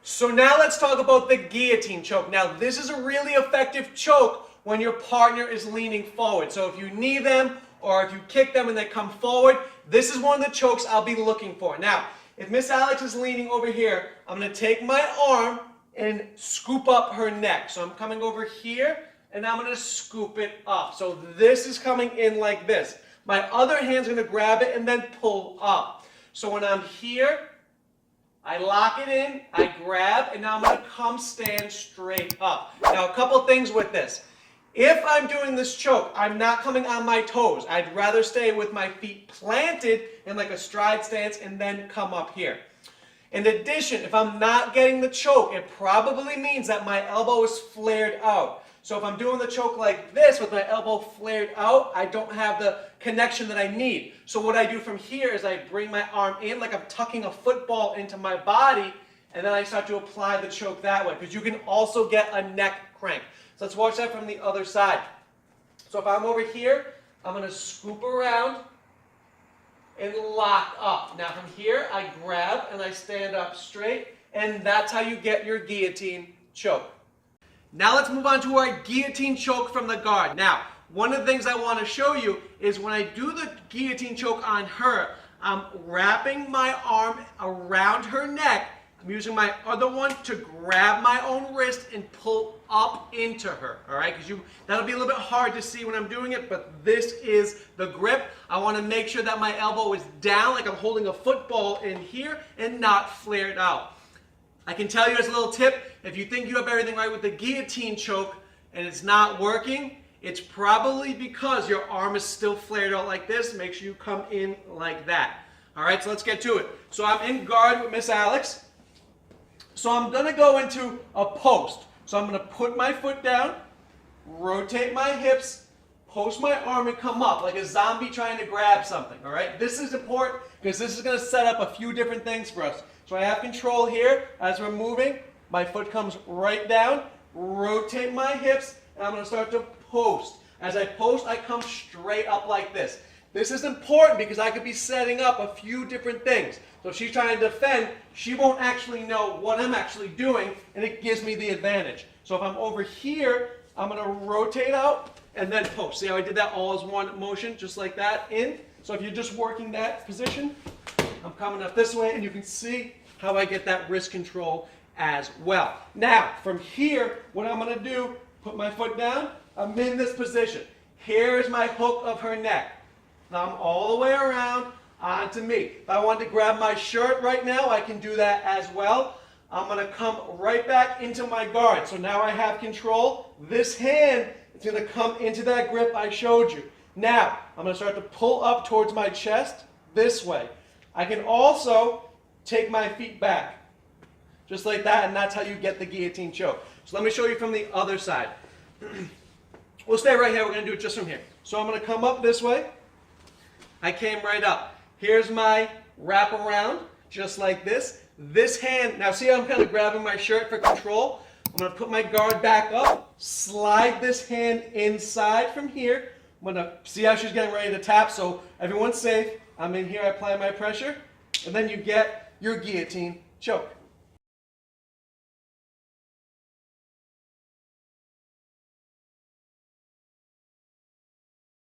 So now let's talk about the guillotine choke. Now this is a really effective choke when your partner is leaning forward. So if you knee them or if you kick them and they come forward, this is one of the chokes I'll be looking for. Now, if Miss Alex is leaning over here, I'm going to take my arm and scoop up her neck. So I'm coming over here and I'm going to scoop it up. So this is coming in like this. My other hand's going to grab it and then pull up. So when I'm here, I lock it in, I grab, and now I'm going to come stand straight up. Now a couple things with this. If I'm doing this choke, I'm not coming on my toes. I'd rather stay with my feet planted in like a stride stance and then come up here. In addition, if I'm not getting the choke, it probably means that my elbow is flared out. So if I'm doing the choke like this with my elbow flared out, I don't have the connection that I need. So what I do from here is I bring my arm in like I'm tucking a football into my body, and then I start to apply the choke that way, because you can also get a neck crank. So let's watch that from the other side. So if I'm over here, I'm going to scoop around and lock up. Now from here, I grab and I stand up straight, and that's how you get your guillotine choke. Now let's move on to our guillotine choke from the guard. Now, one of the things I want to show you is when I do the guillotine choke on her, I'm wrapping my arm around her neck. I'm using my other one to grab my own wrist and pull up into her, all right? Because that'll be a little bit hard to see when I'm doing it, but this is the grip. I want to make sure that my elbow is down like I'm holding a football in here and not flared out. I can tell you as a little tip, if you think you have everything right with the guillotine choke and it's not working, it's probably because your arm is still flared out like this. Make sure you come in like that. All right, so let's get to it. So I'm in guard with Miss Alex. So I'm going to go into a post. So I'm going to put my foot down, rotate my hips, post my arm, and come up like a zombie trying to grab something. All right, this is important because this is going to set up a few different things for us. So I have control here as we're moving. My foot comes right down, rotate my hips, and I'm going to start to post. As I post, I come straight up like this. This is important because I could be setting up a few different things. So if she's trying to defend, she won't actually know what I'm actually doing, and it gives me the advantage. So if I'm over here, I'm going to rotate out and then post. See how I did that all as one motion, just like that, in. So if you're just working that position, I'm coming up this way, and you can see how I get that wrist control as well. Now, from here, what I'm going to do, put my foot down, I'm in this position. Here's my hook of her neck. Now I'm all the way around onto me. If I want to grab my shirt right now, I can do that as well. I'm going to come right back into my guard. So now I have control. This hand is going to come into that grip I showed you. Now, I'm going to start to pull up towards my chest this way. I can also take my feet back, just like that, and that's how you get the guillotine choke. So let me show you from the other side. We'll stay right here. We're going to do it just from here. So I'm going to come up this way. I came right up. Here's my wrap around, just like this. This hand, now see how I'm kind of grabbing my shirt for control? I'm going to put my guard back up, slide this hand inside from here. I'm going to see how she's getting ready to tap, so everyone's safe. I'm in here, I apply my pressure, and then you get your guillotine choke.